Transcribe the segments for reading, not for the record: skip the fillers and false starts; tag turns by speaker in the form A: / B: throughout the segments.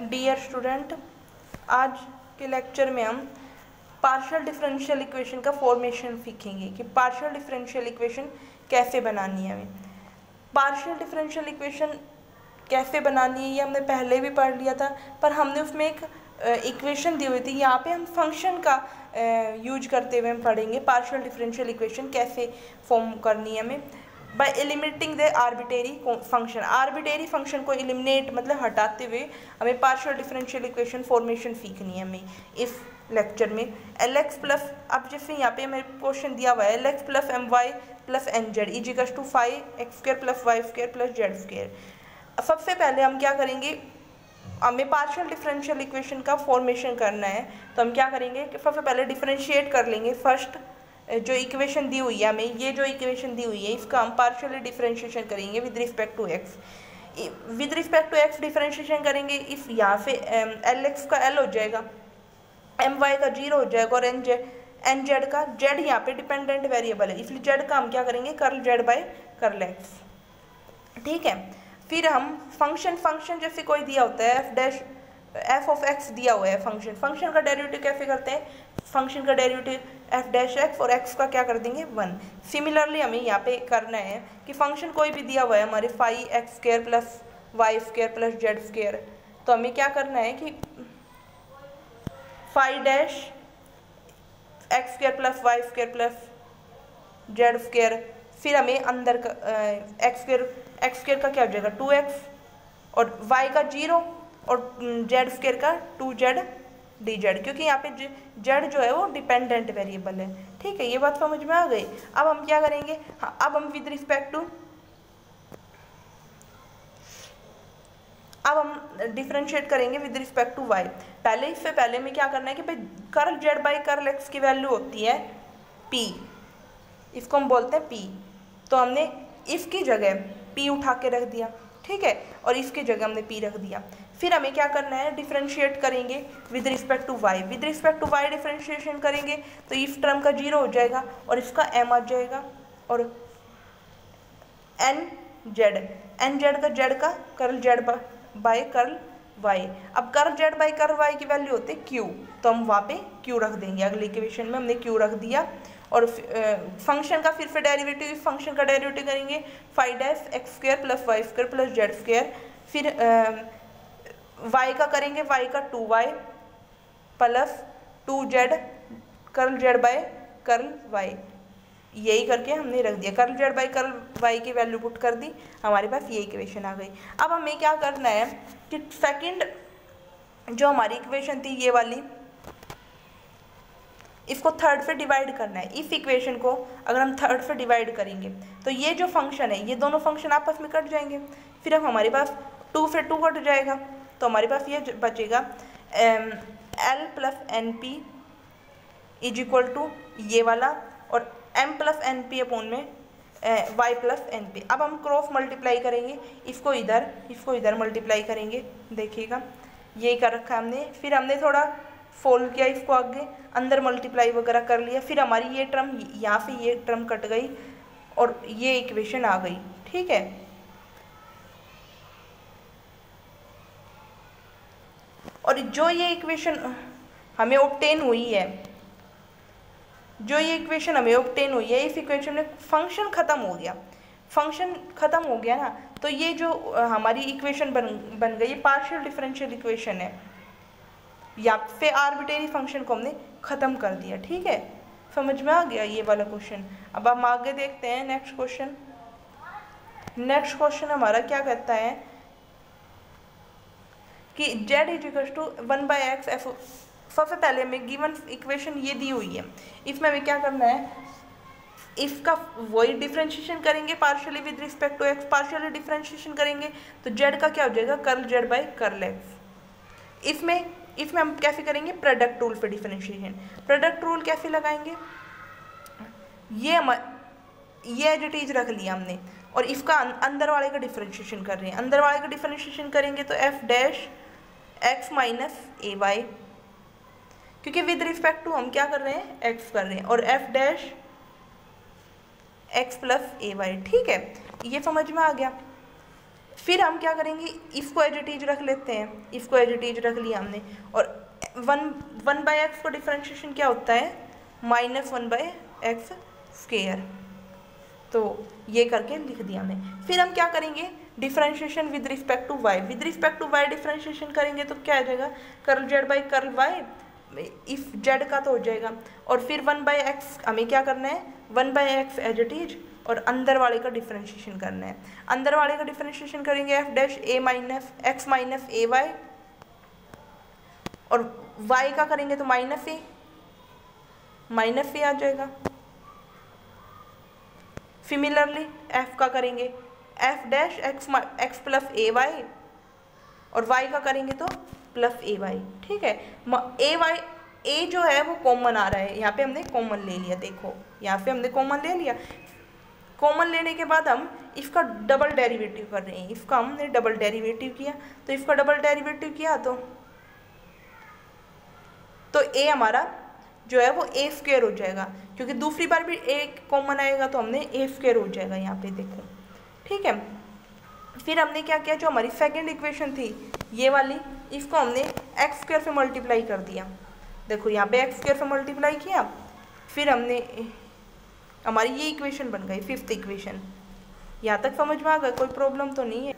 A: Dear student, आज के lecture में हम पार्शियल डिफरेंशियल इक्वेशन का फॉर्मेशन सीखेंगे कि पार्शियल डिफरेंशियल इक्वेशन कैसे बनानी है। हमें पार्शियल डिफरेंशियल इक्वेशन कैसे बनानी है ये हमने पहले भी पढ़ लिया था, पर हमने उसमें एक इक्वेशन दी हुई थी। यहाँ पे हम फंक्शन का यूज करते हुए हम पढ़ेंगे पार्शियल डिफरेंशियल इक्वेशन कैसे फॉर्म करनी है हमें bye eliminating the arbitrary function. Arbitrary function को एलिमिनेट मतलब हटाते हुए हमें पार्शियल डिफरेंशियल इक्वेशन फॉर्मेशन सीखनी है हमें इस लेक्चर में। एल एक्स प्लस, अब जैसे यहाँ पे हमें क्वेश्चन दिया हुआ है l x plus m y plus n z equals to 5x² plus y² plus z²। सबसे पहले हम क्या करेंगे, हमें पार्शियल डिफरेंशियल इक्वेशन का फॉर्मेशन करना है। तो हम क्या करेंगे कि सबसे पहले डिफरेंशिएट कर लेंगे। फर्स्ट जो इक्वेशन दी हुई है हमें, ये जो इक्वेशन दी हुई है इसका हम पार्शियली डिफरेंशिएशन करेंगे with respect to x. With respect to x differentiation करेंगे। इफ यहाँ से एल एक्स का एल हो जाएगा, एम वाई का 0 हो जाएगा और एन जेड का जेड यहाँ पे डिपेंडेंट वेरिएबल है, इसलिए जेड का हम क्या करेंगे curl z by curl x. ठीक है, फिर हम फंक्शन जैसे कोई दिया होता है एफ ऑफ एक्स दिया हुआ है फंक्शन का डेरिवेटिव कैसे करते हैं, फंक्शन का डेरिवेटिव एफ डैश एक्स और एक्स का क्या कर देंगे 1। सिमिलरली हमें यहाँ पे करना है कि फंक्शन कोई भी दिया हुआ है हमारे 5x² plus y² plus z², तो हमें क्या करना है कि 5 dash x² plus y² plus z², फिर हमें अंदर का x² का क्या हो जाएगा 2x और y का 0 और z² का 2z dz, क्योंकि यहाँ पे z जो है वो डिपेंडेंट वेरिएबल है। ठीक है, ये बात समझ में आ गई। अब हम क्या करेंगे, हाँ, अब हम विद रिस्पेक्ट टू अब हम डिफरेंशिएट करेंगे विद रिस्पेक्ट टू y। पहले इससे पहले में क्या करना है कि भाई curl z by curl x की वैल्यू होती है p, इसको हम बोलते हैं p। तो हमने इसकी जगह p उठा के रख दिया, ठीक है, और इसकी जगह हमने p रख दिया। फिर हमें क्या करना है, डिफरेंशिएट करेंगे with respect to y। With respect to y differentiation करेंगे तो इस टर्म का 0 हो जाएगा और इसका m आ जाएगा और एन जेड का z का curl z by curl y। अब curl z by curl y की वैल्यू होती है q, तो हम वहाँ पे q रख देंगे। अगले इक्वेशन में हमने q रख दिया और फंक्शन का फिर से डेरिवेटिव, इस फंक्शन का डेरिवेटिव करेंगे 5x² plus y² plus z²। फिर y का करेंगे y का 2y plus 2z curl z by curl y। यही करके हमने रख दिया, curl z by curl y की वैल्यू पुट कर दी, हमारे पास ये इक्वेशन आ गई। अब हमें क्या करना है कि सेकंड जो हमारी इक्वेशन थी ये वाली, इसको थर्ड से डिवाइड करना है। इस इक्वेशन को अगर हम थर्ड से डिवाइड करेंगे तो ये जो फंक्शन है, ये दोनों फंक्शन आपस में कट जाएंगे। फिर अब हमारे पास 2 से 2 कट जाएगा, तो हमारे पास ये बचेगा l plus n p is equal to ये वाला और m plus n p upon में वाई प्लस एन पी। अब हम क्रॉस मल्टीप्लाई करेंगे, इसको इधर मल्टीप्लाई करेंगे, देखिएगा यही कर रखा है हमने। फिर हमने थोड़ा फोल्ड किया इसको आगे, अंदर मल्टीप्लाई वगैरह कर लिया। फिर हमारी ये टर्म यहाँ से ये टर्म कट गई और ये इक्वेशन आ गई। ठीक है, और जो ये इक्वेशन हमें ऑब्टेन हुई है, इस इक्वेशन में फंक्शन खत्म हो गया ना, तो ये जो हमारी इक्वेशन बन गई, ये पार्शियल डिफरेंशियल इक्वेशन है। यहाँ पे आर्बिट्रेरी फंक्शन को हमने खत्म कर दिया। ठीक है, समझ में आ गया ये वाला क्वेश्चन। अब हम आगे देखते हैं नेक्स्ट क्वेश्चन हमारा क्या कहता है कि z equals to 1/x f। सबसे पहले हमें गिवन इक्वेशन ये दी हुई है, इसमें हमें क्या करना है, इसका वही डिफरेंशिएशन करेंगे partially with respect to x। Partially differentiation करेंगे तो z का क्या हो जाएगा curl z by curl x। इसमें हम कैसे करेंगे, प्रोडक्ट रूल पे डिफरेंशिएशन। प्रोडक्ट रूल कैसे लगाएंगे, ये एज इट इज रख लिया हमने और इसका अंदर वाले का डिफरेंशिएशन कर रहे हैं। अंदर वाले का डिफरेंशिएशन करेंगे तो एफ डैश एक्स माइनस ए वाई, क्योंकि विद रिस्पेक्ट टू हम क्या कर रहे हैं एक्स कर रहे हैं, और एफ डैश एक्स प्लस ए वाई। ठीक है, ये समझ में आ गया। फिर हम क्या करेंगे, इफ़ को एज इट इज रख लेते हैं, इफ़ को एज इट इज रख लिया हमने, और वन बाय एक्स का डिफ्रेंशिएशन क्या होता है, -1/x²। तो ये करके लिख दिया हमने। फिर हम क्या करेंगे, differentiation with respect to y, with respect to y differentiation करेंगे तो क्या आ जाएगा, curl z by curl y, if z का तो हो जाएगा। और फिर 1/x हमें क्या करना है, 1/x एज इट इज, और अंदर वाले का डिफ्रेंशिएशन करना है। अंदर वाले का डिफ्रेंशिएशन करेंगे एफ डैश ए माइनस एक्स माइनस ए वाई, और y का करेंगे तो माइनस ए आ जाएगा। सिमिलरली f का करेंगे एफ डैश एक्स प्लस ए वाई, और y का करेंगे तो प्लस ए वाई। ठीक है, ए जो है वो कॉमन आ रहा है, यहाँ पे हमने कॉमन ले लिया, देखो यहाँ पे हमने कॉमन ले लिया। कॉमन लेने के बाद हम इसका डबल डेरिवेटिव कर रहे हैं, इसका हमने डबल डेरिवेटिव किया, तो इसका डबल डेरिवेटिव किया तो ए हमारा जो है वो a² हो जाएगा, क्योंकि दूसरी बार भी a कॉमन आएगा तो हमने a² हो जाएगा यहाँ पे, देखो। ठीक है, फिर हमने क्या किया, जो हमारी सेकंड इक्वेशन थी ये वाली, इसको हमने x² से मल्टीप्लाई कर दिया। देखो यहाँ पे x² से मल्टीप्लाई किया, फिर हमने हमारी ये इक्वेशन बन गई, फिफ्थ इक्वेशन। यहाँ तक समझ में आ गया, कोई प्रॉब्लम तो नहीं है।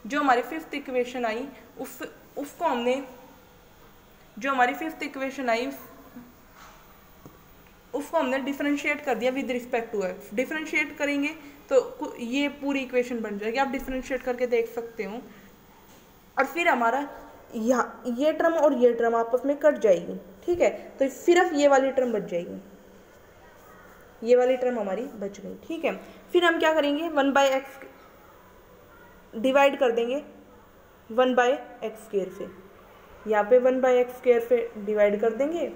A: जो हमारी फिफ्थ इक्वेशन आई उसको हमने, जो हमारी फिफ्थ इक्वेशन आई उसको हमने डिफरेंशिएट कर दिया with respect to x. Differentiate करेंगे तो ये पूरी इक्वेशन बन जाएगी, आप डिफरेंशिएट करके देख सकते हो। और फिर हमारा यहाँ ये टर्म और ये टर्म आपस में कट जाएगी। ठीक है, तो सिर्फ ये वाली टर्म बच जाएगी, ये वाली टर्म हमारी बच गई। ठीक है, फिर हम क्या करेंगे, 1/x डिवाइड कर देंगे 1/x² से, यहाँ पे 1/x² से डिवाइड कर देंगे,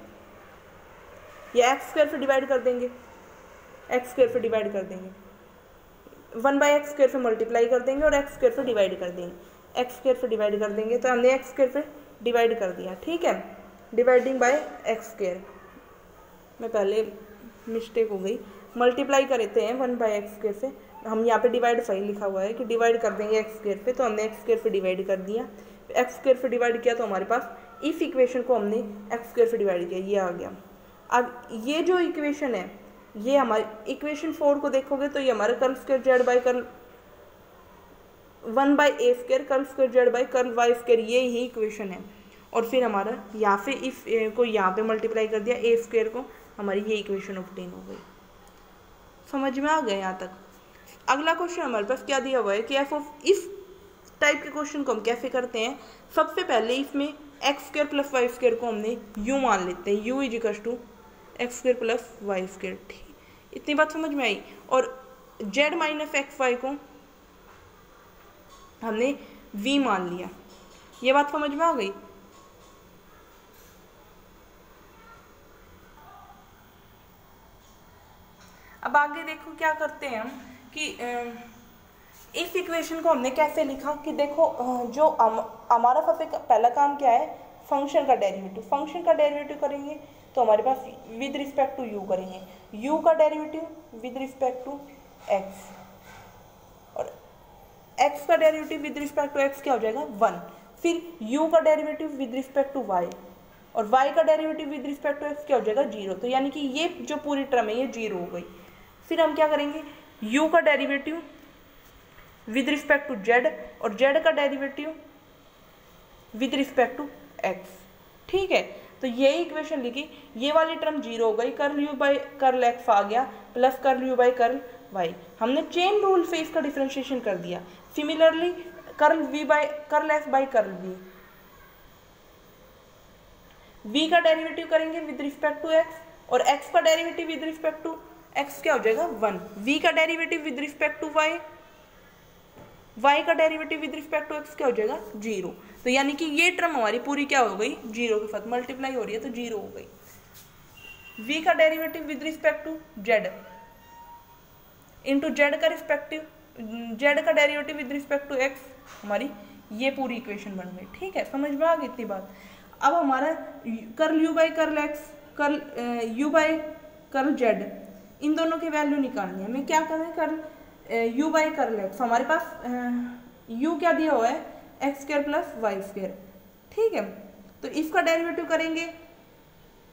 A: या x² से डिवाइड कर देंगे, x² से डिवाइड कर देंगे, 1/x² से मल्टीप्लाई कर देंगे और x² से डिवाइड कर देंगे, x² से डिवाइड कर देंगे, तो हमने x² से डिवाइड कर दिया। ठीक है, डिवाइडिंग बाय x², मैं पहले मिस्टेक हो गई, मल्टीप्लाई करते हैं 1/x² से, हम यहाँ पे डिवाइड सही लिखा हुआ है कि डिवाइड कर देंगे x² पे, तो हमने x² से डिवाइड कर दिया। x² से डिवाइड किया तो हमारे पास इस इक्वेशन को हमने x² से डिवाइड किया, ये आ गया। अब ये जो इक्वेशन है, ये हमारी इक्वेशन 4 को देखोगे तो ये हमारा कर्ल² जेड बाई कर्ल 1/a² कर्ल² जेड बाई कर्ल y², ये ही इक्वेशन है। और फिर हमारा यहाँ पे इफ को यहाँ पे मल्टीप्लाई कर दिया a² को, हमारी ये इक्वेशन ऑब्टेन हो गई। समझ में आ गया यहाँ तक। अगला क्वेश्चन हमारे पास क्या दिया हुआ है कि इस टाइप के क्वेश्चन को हम कैसे करते हैं। सबसे पहले इसमें x² प्लस y² को हमने u मान लेते हैं, u is equal to x² plus y²। ठीक, इतनी बात समझ में आई। और z माइनस xy को हमने v मान लिया, ये बात समझ में आ गई। अब आगे देखो क्या करते हैं हम कि इस इक्वेशन को हमने कैसे लिखा कि देखो जो हमारा सबसे पहला काम क्या है, फंक्शन का डेरिवेटिव। फंक्शन का डेरिवेटिव करेंगे तो हमारे पास विद रिस्पेक्ट टू u करेंगे, u का derivative with respect to x, और x का derivative with respect to x क्या हो जाएगा 1। फिर u का derivative with respect to y, और y का derivative with respect to x क्या हो जाएगा 0। तो यानी कि ये जो पूरी टर्म है ये 0 हो गई। फिर हम क्या करेंगे, u का derivative with respect to z, और z का derivative with respect to x। ठीक है, तो ये इक्वेशन लिखी, ये वाली टर्म 0 हो गई, curl u by curl x आ गया plus curl u by curl y। हमने चेन रूल से इसका डिफरेंशिएशन कर दिया। Similarly curl v by curl f by curl v का डेरिवेटिव करेंगे विद रिस्पेक्ट टू x, और x का derivative with respect to x क्या हो जाएगा 1। v का derivative with respect to y, y का derivative with respect to x क्या हो जाएगा 0। तो यानी कि ये टर्म हमारी पूरी क्या हो गई 0 के साथ मल्टीप्लाई हो रही है तो 0 हो गई। v का derivative with respect to z into z का रिस्पेक्टिव z का derivative with respect to x, हमारी ये पूरी इक्वेशन बन गई। ठीक है, समझ में आ गई इतनी बात। अब हमारा curl u by curl x, curl u by curl z, इन दोनों की वैल्यू निकालनी है। हमें क्या करना है, curl u by curl x, हमारे पास यू क्या दिया हुआ है, x square plus y square, ठीक है। तो इसका डेरिवेटिव करेंगे,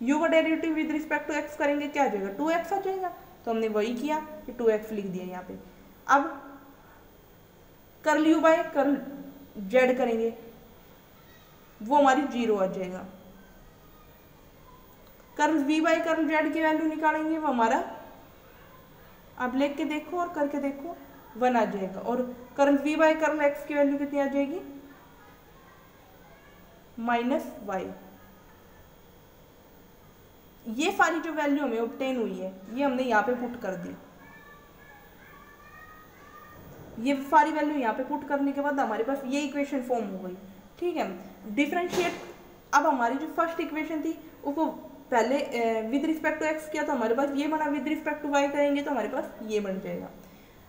A: यू का derivative with respect to x करेंगे, क्या आ जाएगा, 2x आ जाएगा। तो हमने वही किया कि 2x लिख दिया यहाँ पे। अब curl u by curl z करेंगे, वो हमारी 0 आ जाएगा। Curl v by curl z की वैल्यू निकालेंगे, वो हमारा, आप लिख के देखो और करके देखो, 1 आ जाएगा। और curl v by curl x की वैल्यू कितनी आ जाएगी, -y। ये सारी जो वैल्यू हमें ऑब्टेन हुई है, ये हमने यहाँ पे पुट कर दी। ये सारी वैल्यू यहाँ पे पुट करने के बाद हमारे पास ये इक्वेशन फॉर्म हो गई, ठीक है। डिफरेंशिएट, अब हमारी जो फर्स्ट इक्वेशन थी उसको पहले विद रिस्पेक्ट टू एक्स किया, तो हमारे पास ये बना, विद रिस्पेक्ट टू वाई करेंगे तो हमारे पास ये बन जाएगा।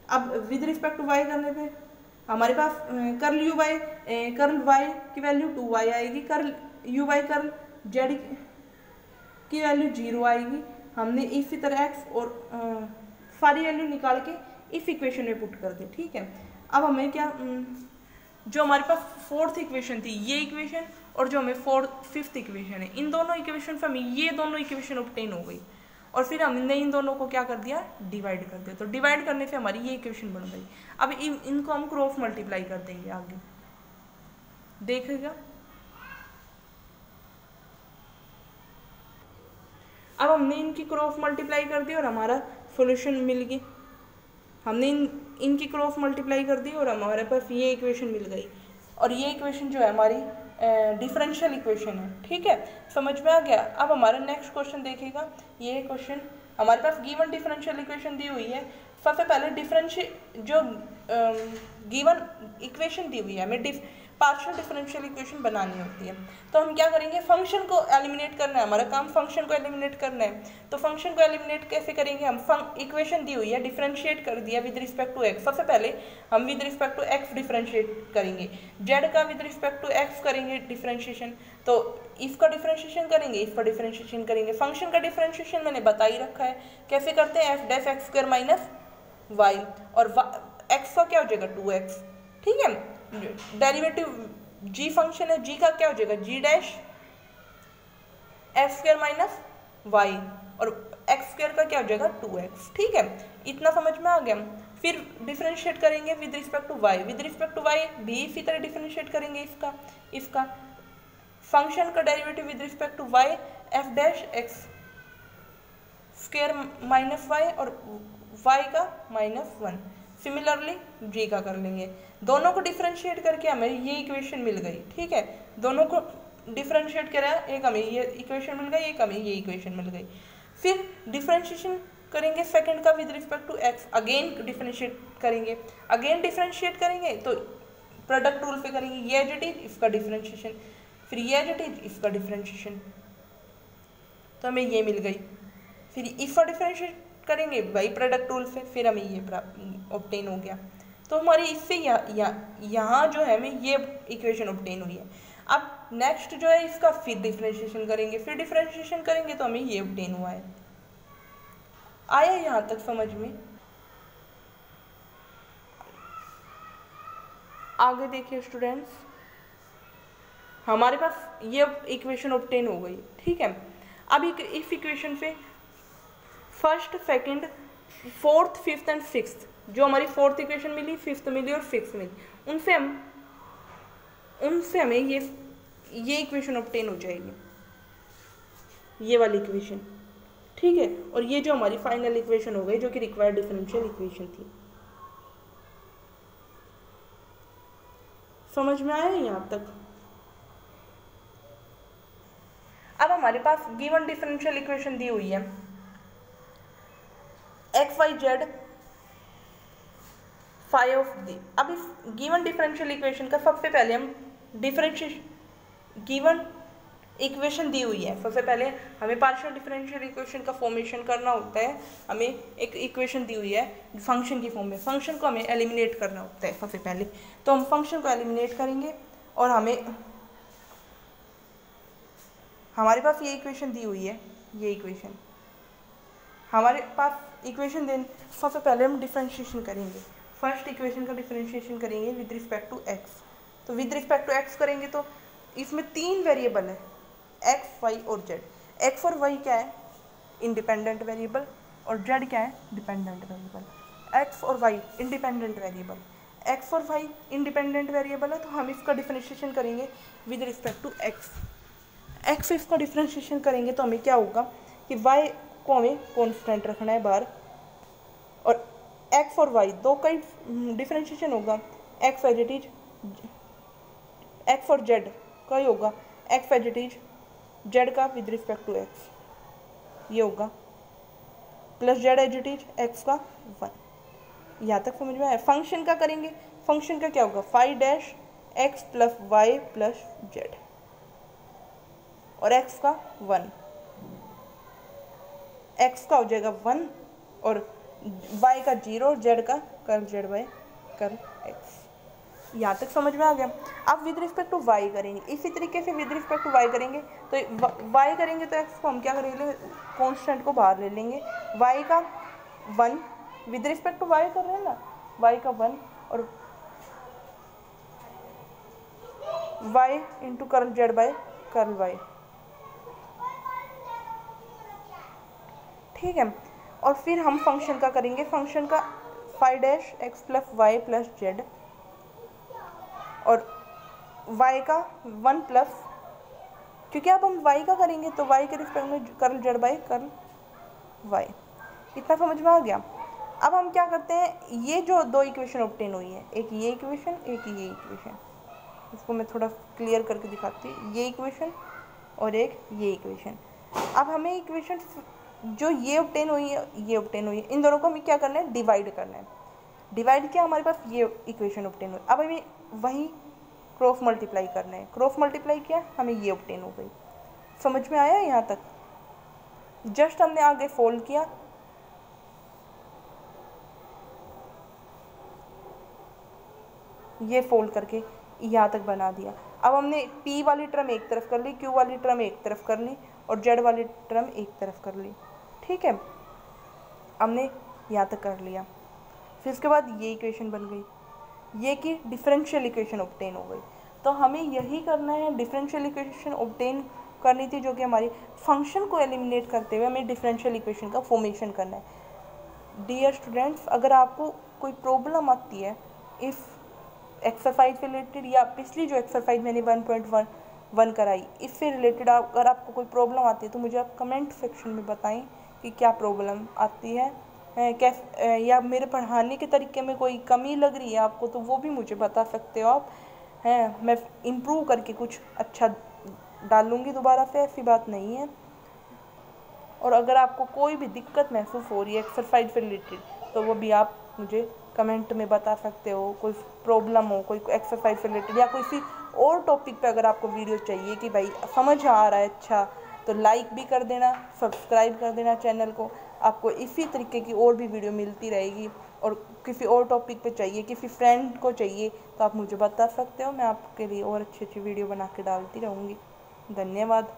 A: अब विद रिस्पेक्ट टू वाई करने पे हमारे पास curl u by curl y की वैल्यू 2y आएगी, curl u by curl z की वैल्यू 0 आएगी। हमने इसी तरह x और सारी वैल्यू निकाल के इस इक्वेशन में पुट कर दी, ठीक है। अब हमें क्या, जो हमारे पास फोर्थ इक्वेशन थी ये इक्वेशन, और जो हमें फिफ्थ इक्वेशन है, इन दोनों इक्वेशन से हमें ये दोनों इक्वेशन ऑब्टेन हो गई। और फिर हमने इन दोनों को क्या कर दिया, डिवाइड कर दिया। तो डिवाइड करने से हमारी ये इक्वेशन बन गई। अब इनको हम क्रॉस मल्टीप्लाई कर देंगे, आगे देखिएगा। अब हमने इनकी क्रॉस मल्टीप्लाई कर दी और हमारा सॉल्यूशन मिल गई। हमने इनकी क्रॉस मल्टीप्लाई कर दी और हमारे पास ये इक्वेशन मिल गई। और ये इक्वेशन जो है हमारी डिफरेंशियल इक्वेशन है, ठीक है, समझ में आ गया। अब हमारा नेक्स्ट क्वेश्चन देखिएगा। ये क्वेश्चन हमारे पास गिवन डिफरेंशियल इक्वेशन दी हुई है। सबसे पहले डिफरेंशियल जो गिवन इक्वेशन दी हुई है, हमें पार्शियल डिफरेंशियल इक्वेशन बनानी होती है। तो हम क्या करेंगे, फंक्शन को एलिमिनेट करना है, हमारा काम फंक्शन को एलिमिनेट करना है। तो फंक्शन को एलिमिनेट कैसे करेंगे, हम इक्वेशन दी हुई है, डिफरेंशिएट कर दिया विद रिस्पेक्ट टू एक्स। सबसे पहले हम with respect to x differentiate करेंगे, जेड का विद रिस्पेक्ट टू एक्स करेंगे डिफरेंशिएशन। तो इसका डिफरेंशिएशन करेंगे, इसका डिफरेंशिएशन करेंगे। फंक्शन का डिफरेंशिएशन मैंने बता ही रखा है, कैसे करते हैं, f dash x square minus y, और एक्स का क्या हो जाएगा 2x, ठीक है। डेरिवेटिव g फंक्शन है, g का क्या हो जाएगा, g dash x square minus y, और एक्स स्क्वायर का क्या हो जाएगा 2x, ठीक है। इतना समझ में आ गया। फिर डिफरेंशिएट करेंगे with respect to y, with respect to y भी इसी तरह डिफरेंशिएट करेंगे इसका फंक्शन का derivative with respect to y, f dash x square minus y, और y का -1। सिमिलरली g का कर लेंगे। दोनों को डिफरेंशिएट करके हमें ये इक्वेशन मिल गई, ठीक है। दोनों को डिफरेंशिएट करा, एक हमें ये इक्वेशन मिल गई, एक हमें ये इक्वेशन मिल गई। फिर डिफरेंशिएशन करेंगे सेकंड का with respect to x, again differentiate करेंगे, अगेन डिफरेंशिएट करेंगे तो प्रोडक्ट रूल पे करेंगे, ये एज इट इज इसका डिफरेंशिएशन, फिर ये एज इट इज इसका डिफरेंशिएशन, तो हमें ये मिल गई। फिर इसका डिफरेंशिएट करेंगे भाई प्रोडक्ट रूल से, फिर हमें ये ऑब्टेन हो गया। तो हमारी इससे यहाँ जो है हमें ये इक्वेशन ऑब्टेन हुई है। अब नेक्स्ट जो है इसका फिर डिफरेंशिएशन करेंगे, फिर डिफरेंशिएशन करेंगे तो हमें ये ऑब्टेन हुआ है। आया यहाँ तक समझ में? आगे देखिए स्टूडेंट्स, हमारे पास ये इक्वेशन ऑब्टेन हो गई, ठीक है। अब इस इक्वेशन से first, second, fourth, fifth and sixth, जो हमारी फोर्थ इक्वेशन मिली, फिफ्थ मिली और सिक्स्थ मिली, उनसे हमें ये इक्वेशन ऑब्टेन हो जाएगी, ये वाली इक्वेशन, ठीक है। और ये जो हमारी फाइनल इक्वेशन हो गई, जो कि रिक्वायर्ड डिफरेंशियल इक्वेशन थी। समझ में आया यहाँ तक? अब हमारे पास गिवन डिफरेंशियल इक्वेशन दी हुई है, x y z five of दी। अब इस गिवन डिफरेंशियल इक्वेशन का सबसे पहले हम डिफरेंशिएशन, गिवन इक्वेशन दी हुई है, सबसे पहले हमें पार्शियल डिफरेंशियल इक्वेशन का फॉर्मेशन करना होता है। हमें एक इक्वेशन दी हुई है फंक्शन की फॉर्म में, फंक्शन को हमें एलिमिनेट करना होता है सबसे पहले। तो हम फंक्शन को एलिमिनेट करेंगे और हमारे पास ये इक्वेशन दी हुई है, ये इक्वेशन हमारे पास इक्वेशन देन सबसे पहले हम डिफरेंशिएशन करेंगे। फर्स्ट इक्वेशन का डिफरेंशिएशन करेंगे विद रिस्पेक्ट टू एक्स। तो विद रिस्पेक्ट टू एक्स करेंगे तो इसमें 3 वेरिएबल है, एक्स वाई और जेड। एक्स और वाई क्या है, इंडिपेंडेंट वेरिएबल, और जेड क्या है, डिपेंडेंट वेरिएबल। एक्स और वाई इंडिपेंडेंट वेरिएबल, एक्स और वाई इंडिपेंडेंट वेरिएबल है, तो हम इसका डिफरेंशिएशन करेंगे with respect to x. X इसका डिफरेंशिएशन करेंगे तो हमें क्या होगा कि वाई को हमें कॉन्स्टेंट रखना है बाहर, और एक्स और वाई दो का डिफरेंशिएशन होगा, x as it is, x और जेड का ही होगा, x as it is z का विद रिस्पेक्ट टू एक्स, ये होगा, plus z as it is x का 1। यहाँ तक समझ में आया। फंक्शन का करेंगे, फंक्शन का क्या होगा, five dash x plus y plus z, और एक्स का 1, एक्स का हो जाएगा 1 और वाई का 0 और जेड का curl z by curl x. यहाँ तक समझ में आ गया। अब विद रिस्पेक्ट टू वाई करेंगे, इसी तरीके से विद रिस्पेक्ट टू वाई करेंगे तो वाई करेंगे तो एक्स को हम क्या करेंगे, कॉन्स्टेंट को बाहर ले लेंगे, वाई का 1 विद रिस्पेक्ट टू वाई कर रहे हैं ना, वाई का 1 और y into curl z by curl y, ठीक है। और फिर हम फंक्शन का करेंगे, फंक्शन का five dash x plus y plus z, और y का 1 प्लस, क्योंकि अब हम y का करेंगे तो y के रिस्पेक्ट में curl z by curl y। इतना समझ में आ गया। अब हम क्या करते हैं, ये जो दो इक्वेशन ऑब्टेन हुई है, एक ये इक्वेशन एक ये इक्वेशन, इसको मैं थोड़ा क्लियर करके दिखाती हूँ, ये इक्वेशन और एक ये इक्वेशन। अब हमें इक्वेशन जो ये ऑब्टेन हुई है, ये ऑब्टेन हुई है, इन दोनों को हमें क्या करना है, डिवाइड करना है। डिवाइड किया, हमारे पास ये इक्वेशन ऑब्टेन हुई, अब हमें वही क्रॉस मल्टीप्लाई करना है, क्रॉस मल्टीप्लाई किया, हमें ये ऑब्टेन हो गई। समझ में आया यहाँ तक? जस्ट हमने आगे फोल्ड किया, ये फोल्ड करके यहाँ तक बना दिया। अब हमने p वाली टर्म एक तरफ कर ली, q वाली टर्म एक तरफ कर ली, और z वाली टर्म एक तरफ कर ली, ठीक है। हमने यहाँ तक कर लिया। फिर उसके बाद ये इक्वेशन बन गई, ये की डिफरेंशियल इक्वेशन ऑब्टेन हो गई। तो हमें यही करना है, डिफरेंशियल इक्वेशन ऑब्टेन करनी थी, जो कि हमारी फंक्शन को एलिमिनेट करते हुए हमें डिफरेंशियल इक्वेशन का फॉर्मेशन करना है। डियर स्टूडेंट्स, अगर आपको कोई प्रॉब्लम आती है इफ़ एक्सरसाइज रिलेटेड, या पिछली जो एक्सरसाइज मैंने 1.1 कराई इससे रिलेटेड अगर आपको कोई प्रॉब्लम आती है तो मुझे आप कमेंट सेक्शन में बताएं कि क्या प्रॉब्लम आती है, कैसे, या मेरे पढ़ाने के तरीके में कोई कमी लग रही है आपको तो वो भी मुझे बता सकते हो आप, हैं। मैं इम्प्रूव करके कुछ अच्छा डालूँगी दोबारा से, ऐसी बात नहीं है। और अगर आपको कोई भी दिक्कत महसूस हो रही है एक्सरसाइज से रिलेटेड तो वो भी आप मुझे कमेंट में बता सकते हो। कोई प्रॉब्लम हो, कोई एक्सरसाइज से रिलेटेड या किसी और टॉपिक पे अगर आपको वीडियो चाहिए कि भाई समझ आ रहा है अच्छा, तो लाइक भी कर देना, सब्सक्राइब कर देना चैनल को। आपको इसी तरीके की और भी वीडियो मिलती रहेगी। और किसी और टॉपिक पे चाहिए, किसी फ्रेंड को चाहिए तो आप मुझे बता सकते हो, मैं आपके लिए और अच्छी अच्छी वीडियो बना के डालती रहूँगी। धन्यवाद।